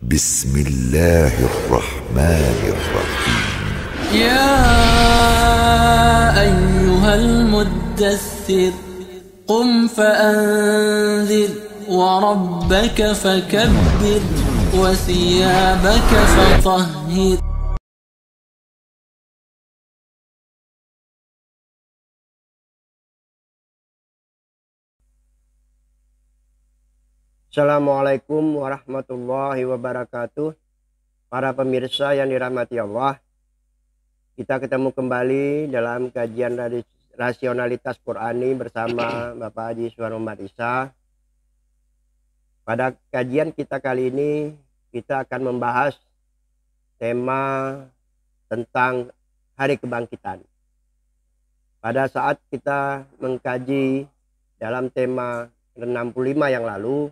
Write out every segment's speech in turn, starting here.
Bismillahirrahmanirrahim. يا أيها المدثر قم فأنذر وربك فكبر وثيابك فطهر. Assalamualaikum warahmatullahi wabarakatuh. Para pemirsa yang dirahmati Allah, kita ketemu kembali dalam kajian rasionalitas Qurani bersama Bapak Haji Suwan Muhammad Isa. Pada kajian kita kali ini, kita akan membahas tema tentang Hari Kebangkitan. Pada saat kita mengkaji dalam tema 65 yang lalu,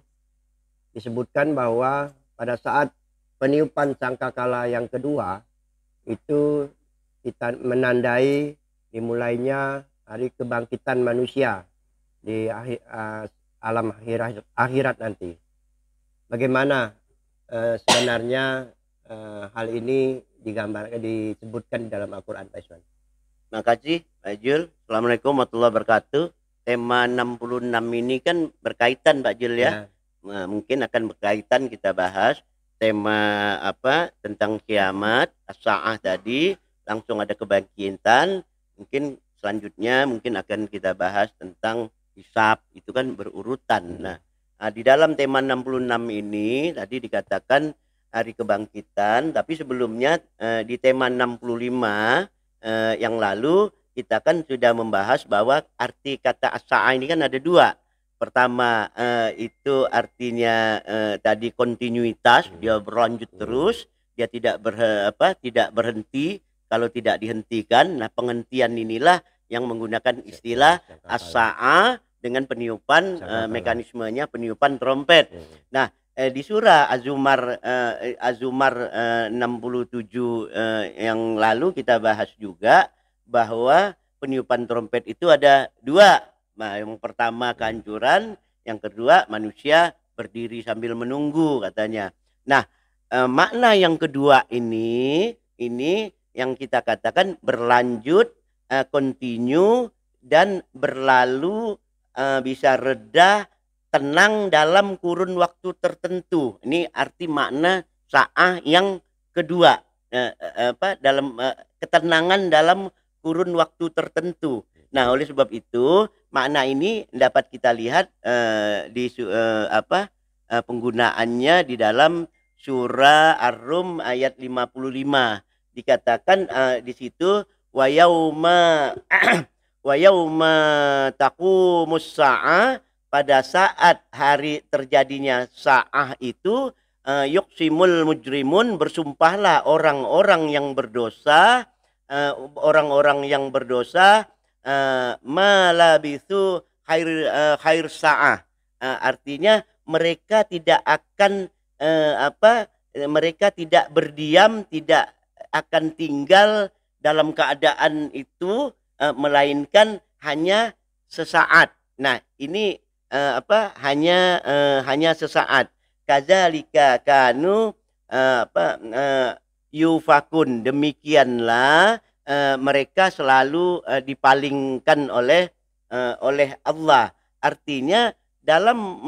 disebutkan bahwa pada saat peniupan sangkakala yang kedua itu kita menandai dimulainya hari kebangkitan manusia di alam akhirat nanti. Bagaimana sebenarnya hal ini disebutkan di dalam Al-Quran, Pak Iswan? Terima kasih Pak Jul. Assalamualaikum warahmatullahi wabarakatuh. Tema 66 ini kan berkaitan Pak Jul ya. Nah, mungkin akan berkaitan kita bahas tema apa tentang kiamat, as-sa'ah tadi, langsung ada kebangkitan. Mungkin selanjutnya mungkin akan kita bahas tentang hisab, itu kan berurutan. Nah, di dalam tema 66 ini tadi dikatakan hari kebangkitan, tapi sebelumnya di tema 65 yang lalu kita kan sudah membahas bahwa arti kata as-sa'ah ini kan ada dua. Pertama itu artinya tadi kontinuitas, dia berlanjut terus, dia tidak berhenti kalau tidak dihentikan. Nah, penghentian inilah yang menggunakan istilah as-sa'ah dengan peniupan mekanismenya peniupan trompet. Nah, di surah Az-Zumar 67 yang lalu kita bahas juga bahwa peniupan trompet itu ada dua. Nah, yang pertama kehancuran, yang kedua manusia berdiri sambil menunggu katanya. Nah, makna yang kedua ini yang kita katakan berlanjut, continue dan berlalu, bisa reda, tenang dalam kurun waktu tertentu. Ini arti makna sa'ah yang kedua, dalam ketenangan dalam kurun waktu tertentu. Nah, oleh sebab itu makna ini dapat kita lihat penggunaannya di dalam surah Ar-Rum ayat 55. Dikatakan di situ wa yauma taqumus sa'ah, pada saat hari terjadinya sa'ah itu yuqsimul mujrimun, bersumpahlah orang-orang yang berdosa, malabithu khair sa'ah, artinya mereka tidak akan mereka tidak berdiam, tidak akan tinggal dalam keadaan itu, melainkan hanya sesaat. Nah, ini hanya sesaat. Kadzalika kanu yufakun, demikianlah mereka selalu dipalingkan oleh Allah. Artinya dalam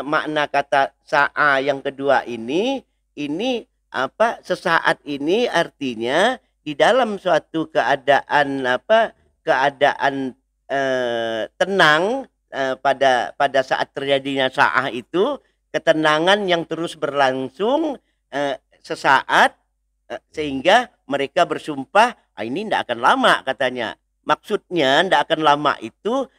makna kata sa'a yang kedua ini sesaat ini artinya di dalam suatu keadaan tenang, pada saat terjadinya sa'ah itu, ketenangan yang terus berlangsung sesaat, sehingga mereka bersumpah ini tidak akan lama katanya. Maksudnya tidak akan lama itu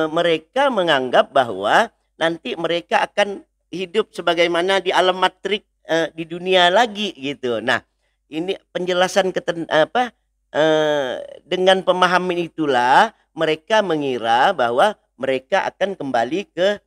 mereka menganggap bahwa nanti mereka akan hidup sebagaimana di alam matrik di dunia lagi gitu. Nah, ini penjelasan dengan pemahaman itulah mereka mengira bahwa mereka akan kembali ke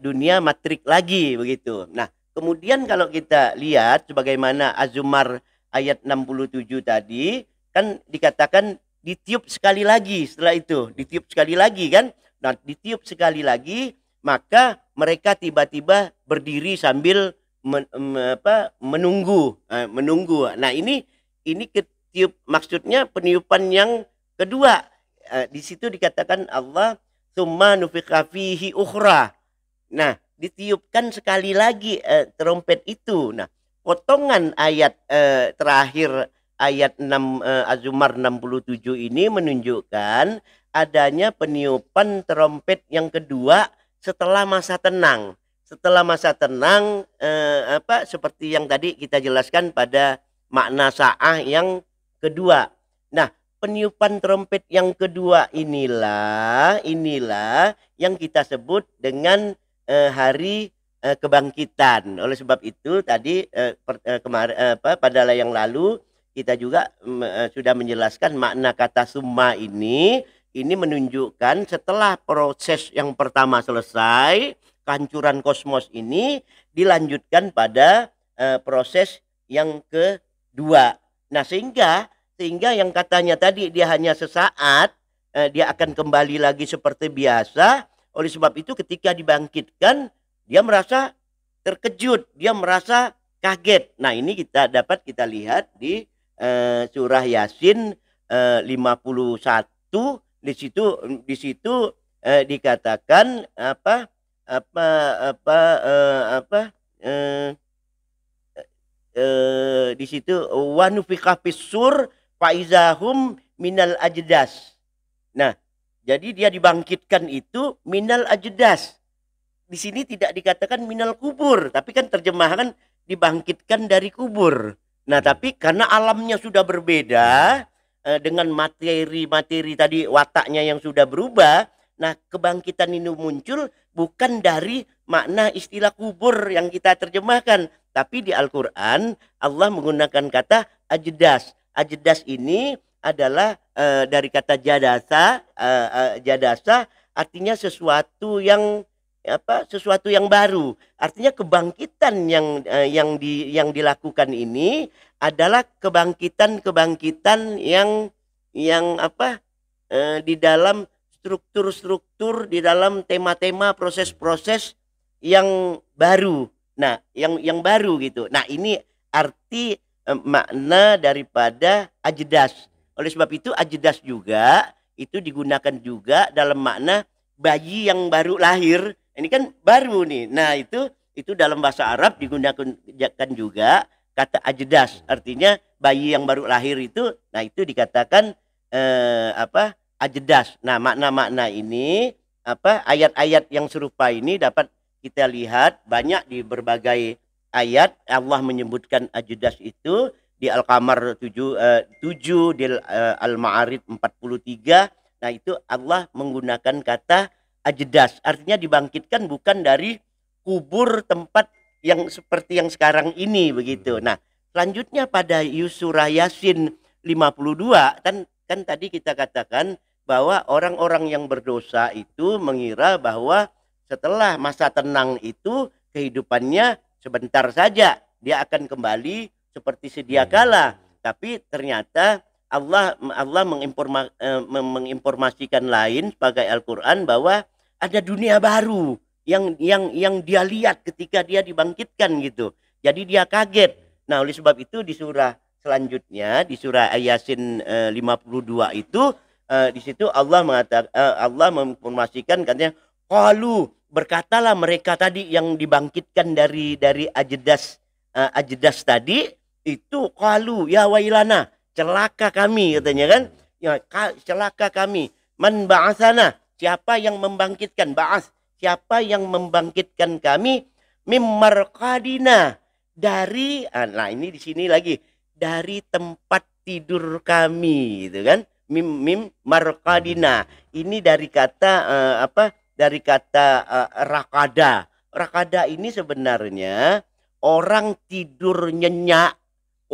dunia matrik lagi begitu. Nah, kemudian kalau kita lihat sebagaimana Az-Zumar ayat 67 tadi kan dikatakan ditiup sekali lagi, setelah itu ditiup sekali lagi kan. Nah, ditiup sekali lagi maka mereka tiba-tiba berdiri sambil menunggu, menunggu. Nah ini ketiup, maksudnya peniupan yang kedua. Di situ dikatakan Allah summa nufikha fihi ukhra. Nah, ditiupkan sekali lagi trompet itu. Nah, potongan ayat terakhir ayat 6 Az-Zumar 67 ini menunjukkan adanya peniupan trompet yang kedua setelah masa tenang. Setelah masa tenang seperti yang tadi kita jelaskan pada makna sa'ah yang kedua. Nah, peniupan trompet yang kedua inilah yang kita sebut dengan hari kebangkitan. Oleh sebab itu tadi kemarin pada yang lalu kita juga sudah menjelaskan makna kata summa ini menunjukkan setelah proses yang pertama selesai, kehancuran kosmos ini dilanjutkan pada proses yang kedua. Nah, sehingga yang katanya tadi dia hanya sesaat, dia akan kembali lagi seperti biasa. Oleh sebab itu ketika dibangkitkan, dia merasa terkejut, dia merasa kaget. Nah, ini dapat kita lihat di surah Yasin 51. Di situ dikatakan di situ wa nufikha fis-sur faizahum minal ajdas. Nah, jadi dia dibangkitkan itu minal ajdas. Di sini tidak dikatakan minal kubur, tapi kan terjemahan dibangkitkan dari kubur. Nah, tapi karena alamnya sudah berbeda dengan materi tadi, wataknya yang sudah berubah, nah kebangkitan ini muncul bukan dari makna istilah kubur yang kita terjemahkan, tapi di Al-Quran Allah menggunakan kata ajdas. Ajdas ini adalah dari kata jadasa. Jadasa artinya sesuatu yang baru. Artinya kebangkitan yang dilakukan ini adalah kebangkitan yang di dalam struktur, di dalam tema-tema, proses-proses yang baru. Nah, yang baru gitu. Nah, ini arti makna daripada ajdas. Oleh sebab itu ajdas juga itu digunakan juga dalam makna bayi yang baru lahir. Ini kan baru nih. Nah, itu dalam bahasa Arab digunakan juga kata ajdas. Artinya bayi yang baru lahir itu, nah itu dikatakan ajdas. Nah, makna-makna ini ayat-ayat yang serupa ini dapat kita lihat banyak di berbagai ayat. Allah menyebutkan ajdas itu di Al-Qamar 7, di Al-Ma'arij 43. Nah, itu Allah menggunakan kata ajdas. Artinya dibangkitkan bukan dari kubur tempat yang seperti yang sekarang ini begitu. Nah, selanjutnya pada surah Yasin 52 kan tadi kita katakan bahwa orang-orang yang berdosa itu mengira bahwa setelah masa tenang itu kehidupannya sebentar saja, dia akan kembali seperti sedia kala. Tapi ternyata Allah menginformasikan lain sebagai Al-Quran bahwa ada dunia baru yang dia lihat ketika dia dibangkitkan gitu. Jadi dia kaget. Nah, oleh sebab itu di surah selanjutnya, di surah Yasin 52 itu di situ Allah mengatakan, Allah menginformasikan katanya, qalu, berkatalah mereka tadi yang dibangkitkan dari ajdas tadi itu, qalu ya wailana, celaka kami katanya kan. Ya, celaka kami. Man ba'atsana, siapa yang membangkitkan, ba'ats, siapa yang membangkitkan kami, mimmarqadina, dari nah ini di sini lagi, dari tempat tidur kami gitu kan. Mim marqadina ini dari kata dari kata rakada. Rakada ini sebenarnya orang tidur nyenyak,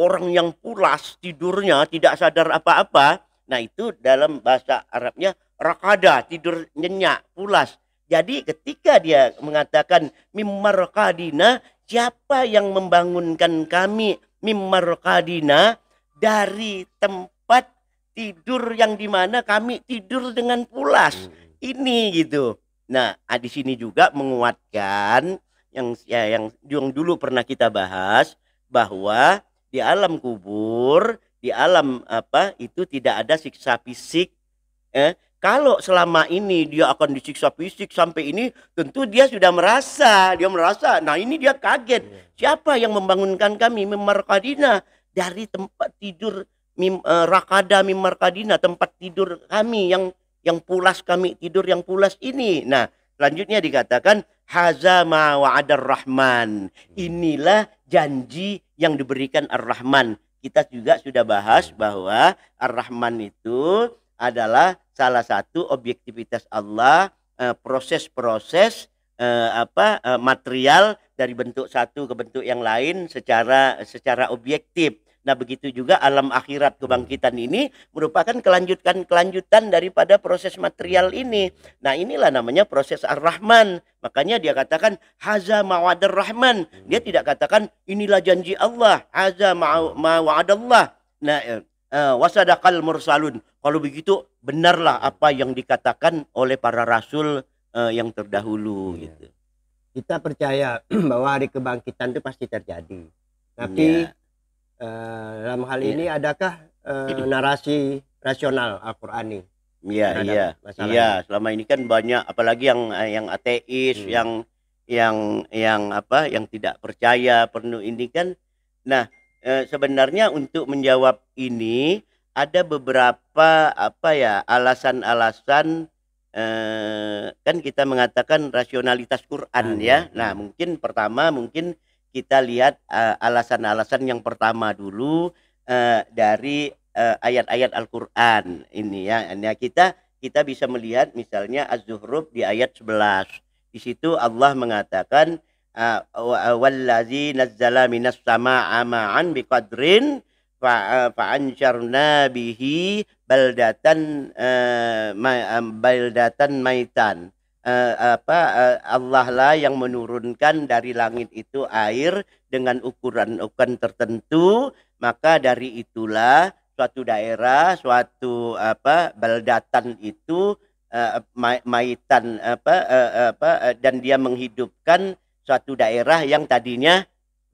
orang yang pulas tidurnya tidak sadar apa-apa. Nah, itu dalam bahasa Arabnya rakada, tidur nyenyak, pulas. Jadi ketika dia mengatakan mimmarqadina, siapa yang membangunkan kami mimmarqadina, dari tempat tidur yang dimana kami tidur dengan pulas ini gitu. Nah, di sini juga menguatkan yang dulu pernah kita bahas, bahwa di alam kubur, di alam itu tidak ada siksa fisik. Kalau selama ini dia akan disiksa fisik sampai ini, tentu dia sudah merasa, nah ini dia kaget. Siapa yang membangunkan kami mimarkadina dari tempat tidur rakada mimarkadina, tempat tidur kami yang pulas, kami tidur yang pulas ini. Nah, selanjutnya dikatakan haza ma wa'adar rahman. Inilah janji yang diberikan Ar-Rahman. Kita juga sudah bahas bahwa Ar-Rahman itu adalah salah satu objektivitas Allah, proses-proses material dari bentuk satu ke bentuk yang lain secara objektif. Nah, begitu juga alam akhirat kebangkitan ini merupakan kelanjutan daripada proses material ini. Nah, inilah namanya proses Ar-Rahman. Makanya dia katakan haza ma'wadar rahman. Dia tidak katakan inilah janji Allah, haza ma'wadallah. Nah, wasadaqal mursalun. Kalau begitu benarlah apa yang dikatakan oleh para rasul yang terdahulu gitu. Kita percaya bahwa hari kebangkitan itu pasti terjadi. Tapi dalam hal ini adakah narasi rasional Al-Qur'ani? Iya. Selama ini kan banyak, apalagi yang ateis, yang tidak percaya penuh ini kan. Nah, sebenarnya untuk menjawab ini ada beberapa alasan-alasan. Kan kita mengatakan rasionalitas Quran ya. Nah, mungkin pertama kita lihat alasan-alasan yang pertama dulu dari ayat-ayat Al-Qur'an ini ya. Nah, kita bisa melihat misalnya Az-Zukhruf di ayat 11. Di situ Allah mengatakan wallazi nazzala minas samaa'a ma'an biqadrin fa'ansyarna bihi baldatan maitan. Allah lah yang menurunkan dari langit itu air dengan ukuran tertentu, maka dari itulah suatu daerah, suatu baldatan itu maitan dan dia menghidupkan suatu daerah yang tadinya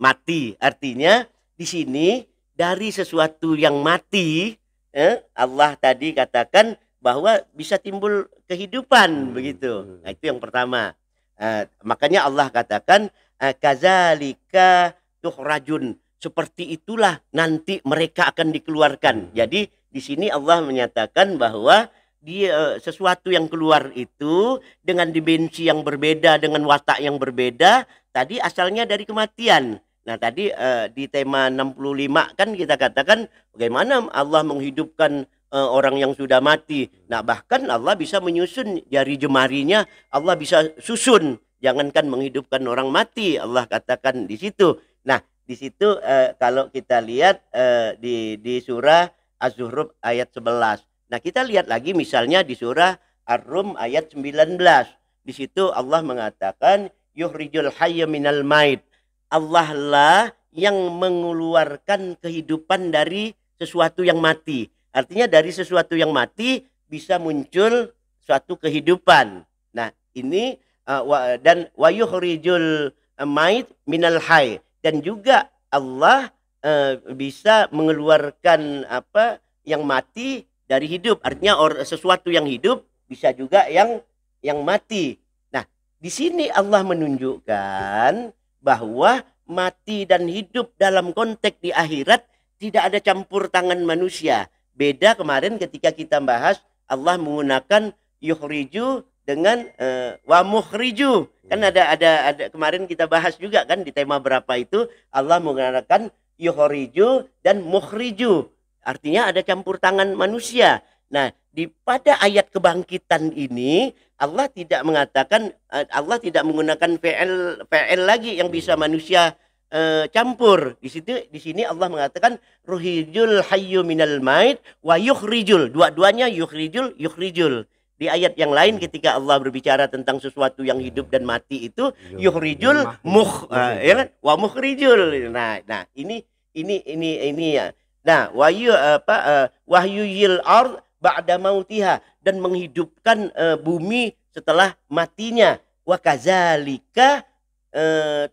mati. Artinya di sini dari sesuatu yang mati, Allah tadi katakan bahwa bisa timbul kehidupan begitu. Nah, itu yang pertama. Makanya Allah katakan kazalika tukhrajun. Seperti itulah nanti mereka akan dikeluarkan. Jadi di sini Allah menyatakan bahwa sesuatu yang keluar itu dengan dimensi yang berbeda, dengan watak yang berbeda, tadi asalnya dari kematian. Nah, tadi di tema 65 kan kita katakan bagaimana Allah menghidupkan orang yang sudah mati. Nah, bahkan Allah bisa menyusun jari jemarinya, Allah bisa susun. Jangankan menghidupkan orang mati, Allah katakan di situ. Nah, di situ kalau kita lihat di surah Az-Zukhruf ayat 11. Nah, kita lihat lagi misalnya di surah Ar-Rum ayat 19. Di situ Allah mengatakan yukhrijul hayya minal mait. Allah lah yang mengeluarkan kehidupan dari sesuatu yang mati. Artinya dari sesuatu yang mati bisa muncul suatu kehidupan. Nah, ini dan wa yukhrijul mait minal hayy, dan juga Allah bisa mengeluarkan yang mati dari hidup. Artinya sesuatu yang hidup bisa juga yang mati. Nah, di sini Allah menunjukkan bahwa mati dan hidup dalam konteks di akhirat tidak ada campur tangan manusia. Beda kemarin ketika kita bahas Allah menggunakan yukhriju dengan wa mukhriju. Kan ada kemarin kita bahas juga kan di tema berapa itu Allah menggunakan yukhriju dan mukhriju. Artinya ada campur tangan manusia. Nah, pada ayat kebangkitan ini Allah tidak mengatakan, Allah tidak menggunakan fi'il lagi yang bisa manusia campur. Di sini Allah mengatakan ruhijul hayyu minal mait wa yukhrijul. Dua-duanya yukhrijul. Di ayat yang lain ketika Allah berbicara tentang sesuatu yang hidup dan mati itu yukhrijul ya kan? Wa mukhrijul. Nah, ini ya. Nah, wahyuyil ard ba'da mautiha, dan menghidupkan bumi setelah matinya. Wa kadzalika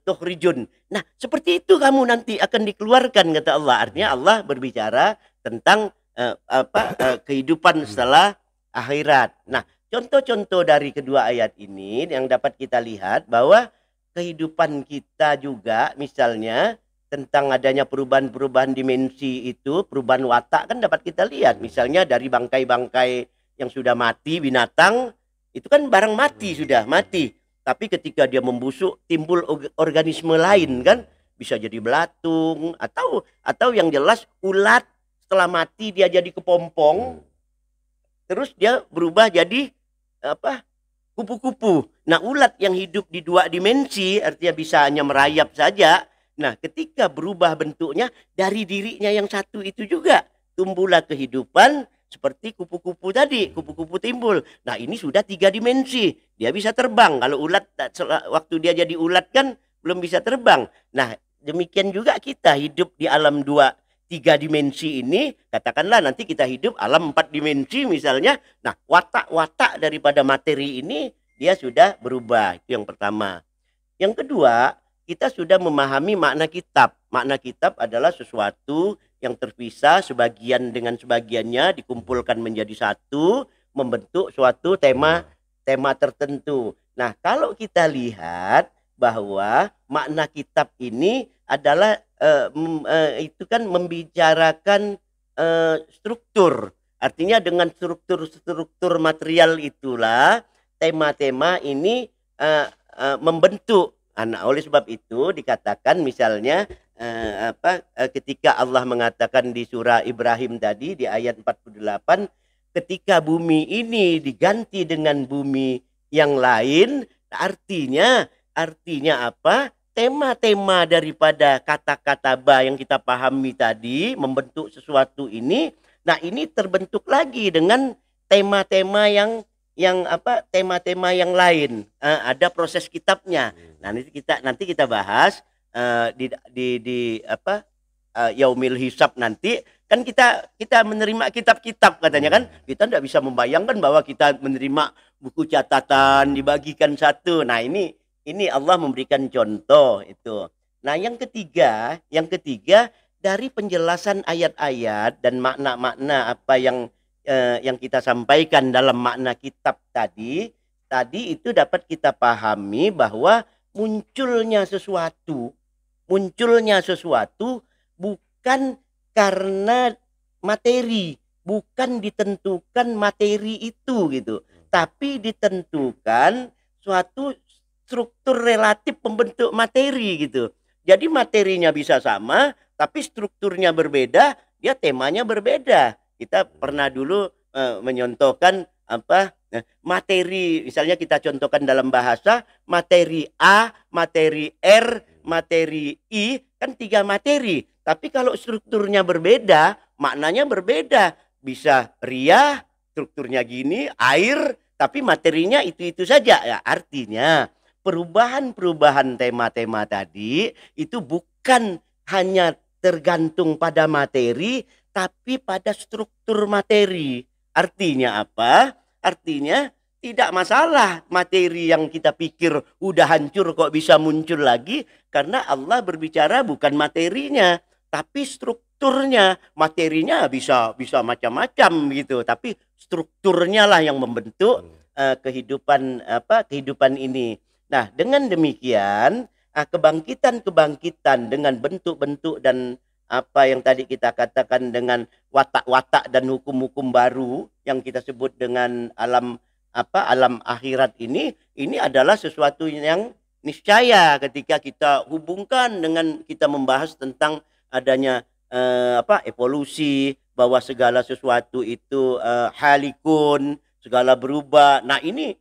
tukhrijun. Nah, seperti itu kamu nanti akan dikeluarkan, kata Allah. Artinya Allah berbicara tentang kehidupan setelah akhirat. Nah, contoh-contoh dari kedua ayat ini yang dapat kita lihat bahwa kehidupan kita juga misalnya tentang adanya perubahan-perubahan dimensi itu, perubahan watak kan dapat kita lihat. Misalnya dari bangkai-bangkai yang sudah mati, binatang, itu kan barang mati, sudah mati. Tapi ketika dia membusuk timbul organisme lain kan, bisa jadi belatung atau yang jelas ulat setelah mati dia jadi kepompong, terus dia berubah jadi kupu-kupu. Nah, ulat yang hidup di 2 dimensi artinya bisa hanya merayap saja. Nah, ketika berubah bentuknya dari dirinya yang satu itu juga tumbuhlah kehidupan seperti kupu-kupu tadi, kupu-kupu timbul. Nah, ini sudah 3 dimensi. Dia bisa terbang. Kalau ulat waktu dia jadi ulat kan belum bisa terbang. Nah, demikian juga kita hidup di alam 3 dimensi ini, katakanlah nanti kita hidup alam 4 dimensi misalnya. Nah, watak-watak daripada materi ini dia sudah berubah. Itu yang pertama. Yang kedua, kita sudah memahami makna kitab. Makna kitab adalah sesuatu yang terpisah, sebagian dengan sebagiannya dikumpulkan menjadi satu, membentuk suatu tema tertentu. Nah, kalau kita lihat bahwa makna kitab ini adalah itu kan membicarakan struktur. Artinya dengan struktur material itulah tema-tema ini membentuk. Nah, oleh sebab itu dikatakan misalnya ketika Allah mengatakan di surah Ibrahim tadi di ayat 48, ketika bumi ini diganti dengan bumi yang lain, artinya apa? Tema-tema daripada kata-kata ba yang kita pahami tadi membentuk sesuatu ini. Nah, ini terbentuk lagi dengan tema-tema tema-tema yang lain. Ada proses kitabnya. Nah, nanti kita bahas di yaumil hisab nanti. Kan kita menerima kitab-kitab katanya kan. Kita tidak bisa membayangkan bahwa kita menerima buku catatan dibagikan satu. Nah, ini Allah memberikan contoh itu. Nah, yang ketiga dari penjelasan ayat-ayat dan makna-makna apa yang kita sampaikan dalam makna kitab tadi itu dapat kita pahami bahwa munculnya sesuatu bukan karena materi, bukan ditentukan materi itu gitu, tapi ditentukan suatu struktur relatif pembentuk materi gitu. Jadi materinya bisa sama, tapi strukturnya berbeda, dia temanya berbeda. Kita pernah dulu menyontohkan materi, misalnya kita contohkan dalam bahasa materi A, materi R, materi I, kan 3 materi. Tapi kalau strukturnya berbeda, maknanya berbeda. Bisa riah, strukturnya gini, air, tapi materinya itu saja. Ya, artinya perubahan-perubahan tema-tema tadi itu bukan hanya tergantung pada materi, tapi pada struktur materi. Artinya apa? Artinya tidak masalah materi yang kita pikir udah hancur kok bisa muncul lagi, karena Allah berbicara bukan materinya, tapi strukturnya. Materinya bisa macam-macam gitu, tapi strukturnya lah yang membentuk kehidupan ini. Nah, dengan demikian kebangkitan dengan bentuk-bentuk dan apa yang tadi kita katakan dengan watak-watak dan hukum-hukum baru yang kita sebut dengan alam akhirat ini adalah sesuatu yang niscaya ketika kita hubungkan dengan kita membahas tentang adanya evolusi, bahwa segala sesuatu itu halikun, segala berubah. Nah, ini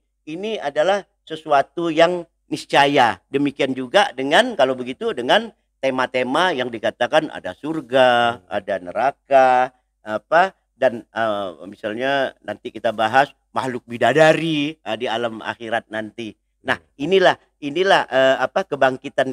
adalah sesuatu yang niscaya. Demikian juga dengan kalau begitu dengan tema-tema yang dikatakan ada surga, ada neraka, dan misalnya nanti kita bahas makhluk bidadari di alam akhirat nanti. Nah, inilah kebangkitan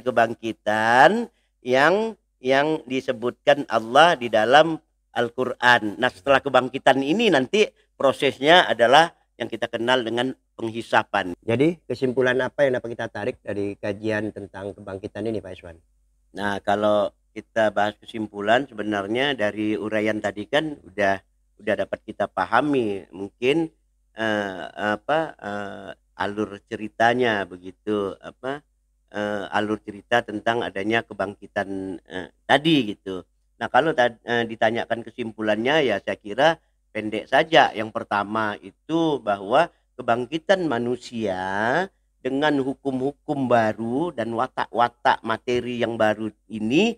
yang disebutkan Allah di dalam Al-Qur'an. Nah, setelah kebangkitan ini nanti prosesnya adalah yang kita kenal dengan penghisapan. Jadi kesimpulan apa yang dapat kita tarik dari kajian tentang kebangkitan ini Pak Iswan? Nah, kalau kita bahas kesimpulan, sebenarnya dari uraian tadi kan udah dapat kita pahami mungkin alur ceritanya begitu, alur cerita tentang adanya kebangkitan tadi gitu. Nah, kalau ditanyakan kesimpulannya, ya saya kira pendek saja. Yang pertama itu bahwa kebangkitan manusia dengan hukum-hukum baru dan watak-watak materi yang baru ini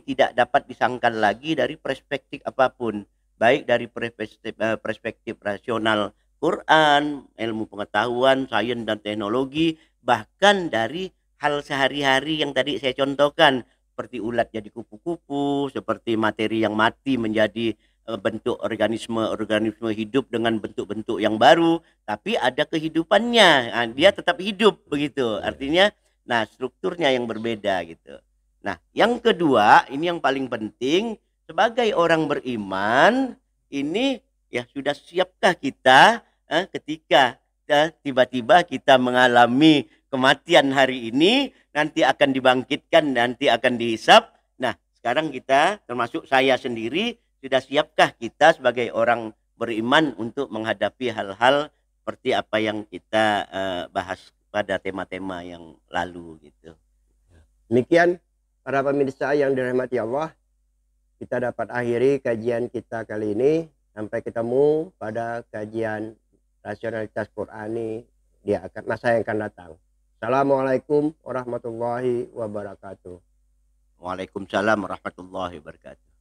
tidak dapat disangkal lagi dari perspektif apapun, baik dari perspektif rasional Quran, ilmu pengetahuan, sains dan teknologi, bahkan dari hal sehari-hari yang tadi saya contohkan, seperti ulat jadi kupu-kupu, seperti materi yang mati menjadi bentuk organisme hidup dengan bentuk-bentuk yang baru, tapi ada kehidupannya. Nah, dia tetap hidup begitu. Artinya, nah strukturnya yang berbeda gitu. Nah, yang kedua, ini yang paling penting, sebagai orang beriman, ini ya sudah siapkah kita ketika tiba-tiba kita mengalami kematian hari ini, nanti akan dibangkitkan, nanti akan dihisap. Nah, sekarang kita, termasuk saya sendiri, sudah siapkah kita sebagai orang beriman untuk menghadapi hal-hal seperti apa yang kita bahas pada tema-tema yang lalu gitu. Demikian para pemirsa yang dirahmati Allah, kita dapat akhiri kajian kita kali ini. Sampai ketemu pada kajian rasionalitas Qurani di masa yang akan datang. Assalamualaikum warahmatullahi wabarakatuh. Waalaikumsalam warahmatullahi wabarakatuh.